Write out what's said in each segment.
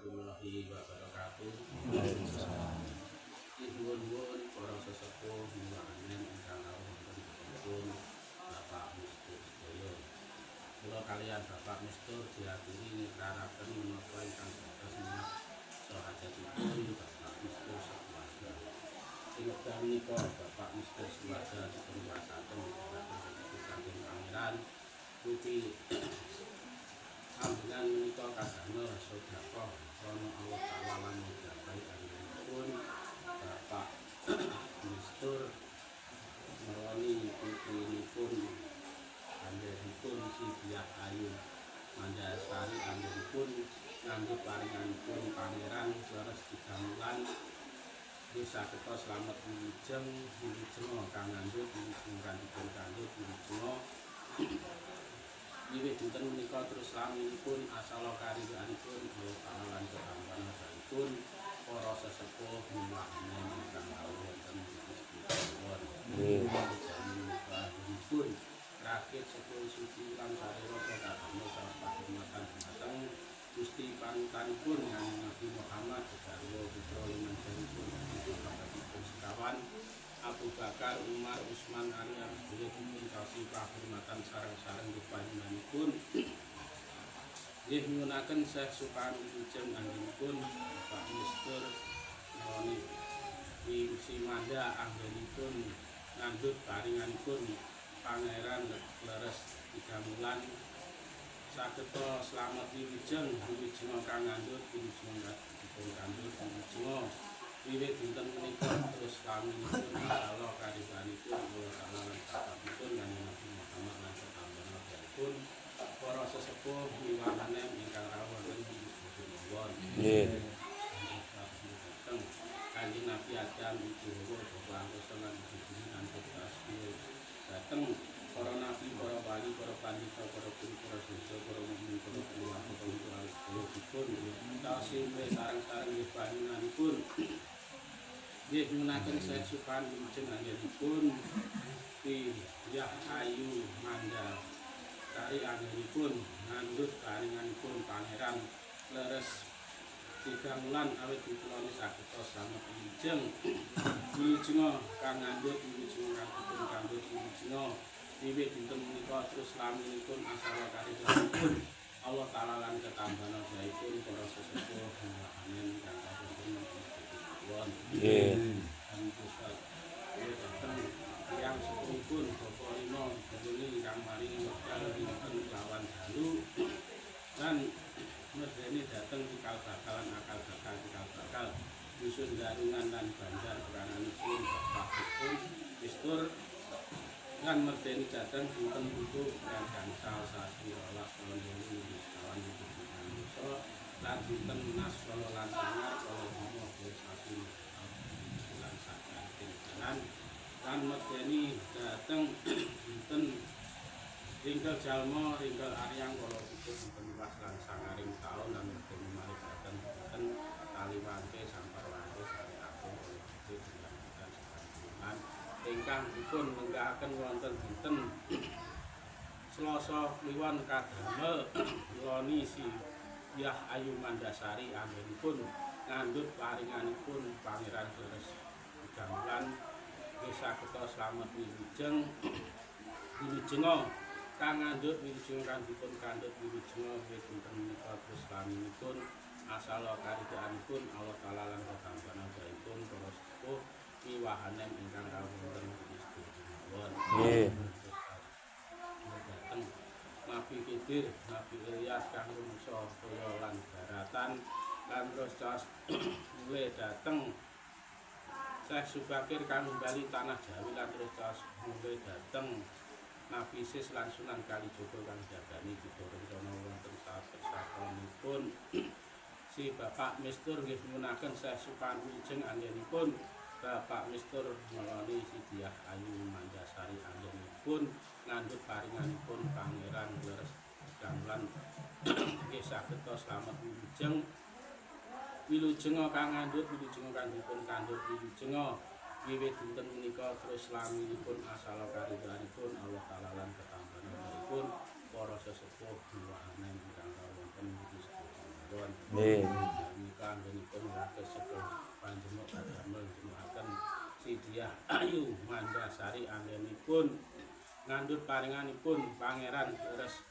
warahmatullahi wabarakatuh. Nuwun para sesepuh nuwuhanen ingkang wonten pun Bapak Mistur sedaya. Kula kaliyan Bapak Mistur diaturi ngarakaken menapa ingkang dados minat sahajatipun Bapak Mistur sekeluarga. Ing wekdal menika Bapak Mistur sekeluarga dipunwasaken saking pangeran rupi sampeyan menika kadamel sedekah krana Allah Taala lan mujabahi anggenipun Bapak Mistur merawani putrinipun anggenipun Sidiah Ayu Mandasari anggenipun nganggo paringanipun Pangeran leres 3 wulan Desa Kita Slamet Wilujeng Wilujeng kang ngandhut wilujeng kandhut wilujeng wiwit dinten menika terus laminipun asala karidhoanipun Allah Taala lan ketampanipun para sesepuh nuwuhanen ingkang kawula wonten Gusti Allah. Nggih. Rakit sepuluh suci lan sarira kadamel kahormatan dumateng Gusti panutanipun Nabi Muhammad sedawa putra limanipun pun sekawan Abu Bakar, Umar, Utsman, Ali, Abdullah dipun kasih kahormatan sareng-sareng panjenenganipun. Nggih nyuwunaken Syekh Sukan Wilujeng anggenipun Bapak Mistur menawi Wingsi Manda anggenipun ngandhut paringanipun Pangeran leres 3 wulan sageta slamet wilujeng kang ngandhut wilujeng dipun kandhut wilujeng wiwit dinten menika terus laminipun insyaallah karidhoanipun Allah Taala lan kathahipun Nabi Muhammad lan ketampanipun para sesepuh nuwuhanen ingkang rawuh wonten ing Gusti Allah. Nggih. Kanjeng Nabi Adam iku Bapak Rasul lan Jibril lan Rasul dateng para nabi, para wali, para pandhita, para guru, para siswa, para mukmin, para keluarga, para dipun tasih sareng-sareng nggih panjenenganipun nggih nyuwunaken Syekh Sukan Wilujeng anggenipun Sidiah Ayu Mandasari anggenipun ngandhut paringanipun Pangeran leres 3 wulan awit dipunani sageta slamet wilujeng kang ngandhut wilujeng kang kandhut wilujeng wiwit dinten menika terus laminipun asala karidhoanipun Allah Taala lan ketampanipun para sesepuh nuwuhanen ingkang kawonten Allah. Nggih. Yang sepuhipun Bapak Lima Guluni ingkang maringi wekdal dinten lawan dalu dan medeni dateng cikal bakalan akal bakal dusun Garungan lan Bandar perananipun Bapak Mistur lan medeni dateng dinten Buku dan gangsal sasi rolas tahun 2021 lan dinten Nas kala lan sangar kala dina sasi bulan saking lan medeni dateng dinten Ringkel Jalma, Ringkel Aryang kala putih dinten was lan sangaring taun lan medeni malih dateng dinten Kaliwante Samparwante sari agung kala putih dinten bulan ingkang dipun nenggahaken wonten dinten Selasa kliwon kadamel Loni Sidiah Ayu Mandasari anggenipun ngandhut paringanipun Pangeran leres 3 wulan Desa Kita Slamet Wilujeng kang ngandhut wilujeng kang dipun kandhut wilujeng wis dinten menika terus laminipun asala karidhoanipun Allah Taala lan ketampanipun para sepuh nuwuhanen ingkang rawuh wonten Gusti Allah. Nggih. Dateng Nabi Khidir, Nabi Ilyas kang rumangsa kaya lan daratan lan terus mulai dateng Syekh Subakir kang bali tanah Jawi lan terus mulai dateng Nabi Sis lan Sunan Kalijaga kang jagani kita rencana wonten sapersakonipun si Bapak Mistur nggih nyuwunaken Syekh Sukan Wilujeng anggenipun Bapak Mistur menawi Sidiah Ayu Mandasari anggenipun ngandhut paringanipun Pangeran leres 3 wulan nggih sageta slamet wilujeng kang ngandhut wilujeng kang dipun kandhut wilujeng wiwit dinten menika terus laminipun asala karidhoanipun Allah Taala lan ketampanipun para sesepuh nuwuhanen ingkang wonten Gusti Allah. Nggih. menika anggenipun wates sedaya panjenengan kadamel jumaken Sidiah Ayu Mandasari anggenipun ngandhut paringanipun Pangeran leres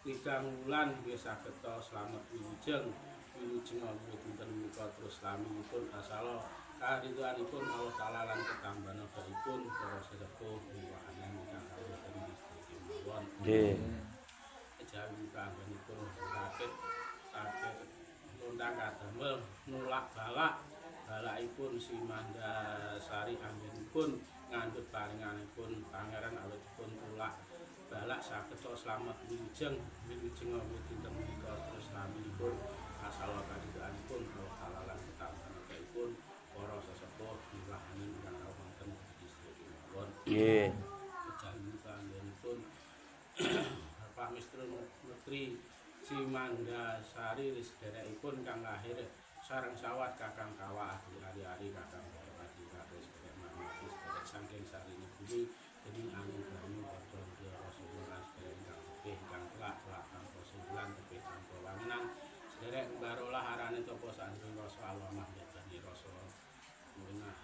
3 wulan nggih sageta slamet wilujeng dinten menika terus laminipun asala karidhoanipun Allah taala lan ketambanipun para sesepuh miwahanen ingkang kawonten istri mawon. Nggih. Kejawi kanggenipun sakit lontang kadamel nulak balakipun si Mandasari anggenipun ngandhut paringanipun Pangeran awitipun tulak balak sageta slamet wilujeng dinten menika terus laminipun asala karidhoanipun Allah taala lan ketambanipun para sesepuh miwahanen ingkang wonten istri mawon. Nggih. Kejawi kanggenipun Bapak Mistri Menteri Si Mandasari sederekipun kang lahir sareng sawat Kakang Kawah ari-ari Kakang Adi kados sederek manungsa sederek saking sarine bumi dening angin banyu padha Rasulullah sederek ingkang tebih ingkang telak tanpa sembulan tebih tanpa wanginan sederek barolah arane tapa sandring rasa alamah jadani rasa munah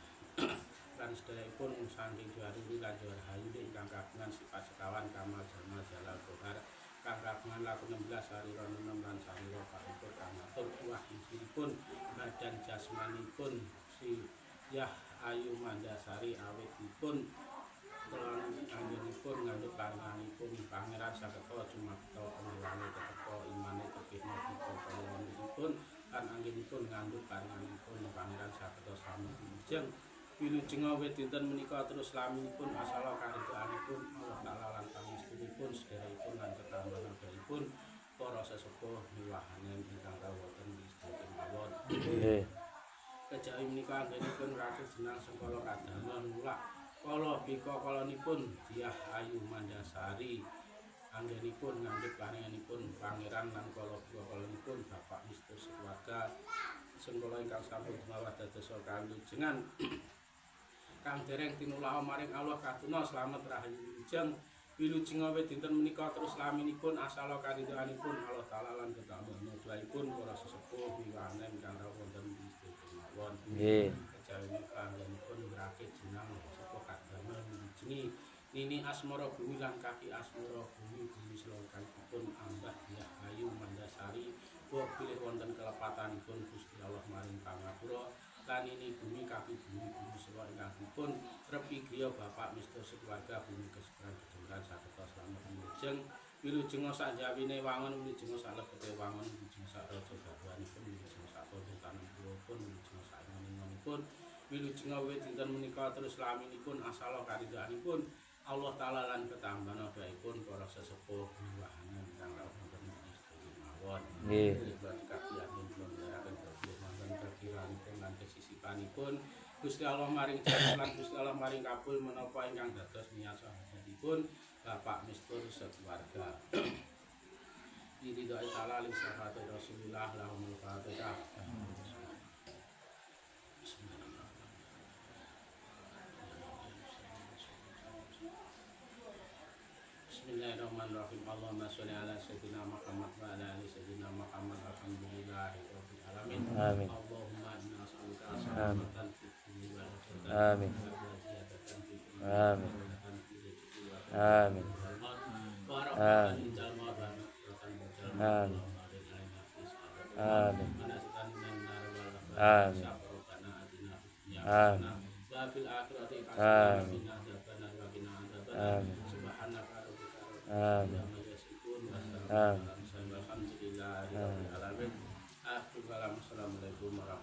lan sederekipun saking Juaruri lan Juarahayu ingkang kagungan sifat sekawan kamal jamal jalal kohar kang kagungan laku 16 sarira 6 lan sarira paripur kang ngatur kuwah injilipun badan jasmanipun Sidiah Ayu Mandasari awitipun anggenipun ngandhut paringanipun Pangeran sageta cumapta ewangi teteka imane tebih napa kawontenipun lan anggenipun ngandhut paringanipun Pangeran sageta slamet wilujeng awit dinten menika terus laminipun asala karidhoanipun Allah taala lan pangestunipun sederekipun lan ketambanipun para sesepuh miwahanen ingkang kawonten istri mawon. Nggih. Kejawi menika anggenipun rakit jenang Sengkala kadamel nulak kala bika kalanipun Diah Ayu Mandasari anggenipun ngandhut paringanipun Pangeran lan kala bika kalanipun Bapak Mister Sekeluarga Sengkala ingkang sampun dumawah dados kawilujengan kang dereng tinulak maring Allah kaduna slamet rahayu wilujeng awit dinten menika terus laminipun asala karidhoanipun Allah taala lan ketambanipun para sesepuh miwahanen ingkang wonten istri mawon. Nggih. Kejawi menika anggenipun rakit jenang sepuh kadamel wilujengi Nini Asmara Bumi lan Kaki Asmara Bumi selokipun ambah Diah Ayu Mandasari buah pilih wonten kelepatanipun Gusti Allah maring pangapura lan ini bumi kaki bumi selo ingkang dipun repi griya Bapak Mister Sekeluarga bumi kesebaran kejemuran sageta slamet wilujeng sakjawine wangun wilujeng salebete wangun wilujeng saraja garwanipun wilujeng sapodo tanamipun wilujeng sainganipun wilujeng awit dinten menika terus laminipun asala karidhoanipun Allah taala lan ketambanipun para sesepuh miwahanen ingkang wonten istri mawon. Nggih. Lan kesisipanipun Gusti Allah maring jalan lan Gusti Allah maring kabul menapa ingkang dados miyasa hadapipun Bapak Mistur Sekeluarga. Ridho taala li syafaati Rasulillah lahumul fatihah. Bismillahirrahmanirrahim. Allahumma sholli ala sayyidina Muhammad wa ala ali sayyidina Muhammad alhamdulillahirabbil alamin. Amin. Allahumma inna nas'aluka salamatan fid dunya wal akhirah. Amin. Amin. Amin. Amin. Amin. Amin. Amin. Amin. Amin. Amin. Assalamualaikum warahmatullahi wabarakatuh.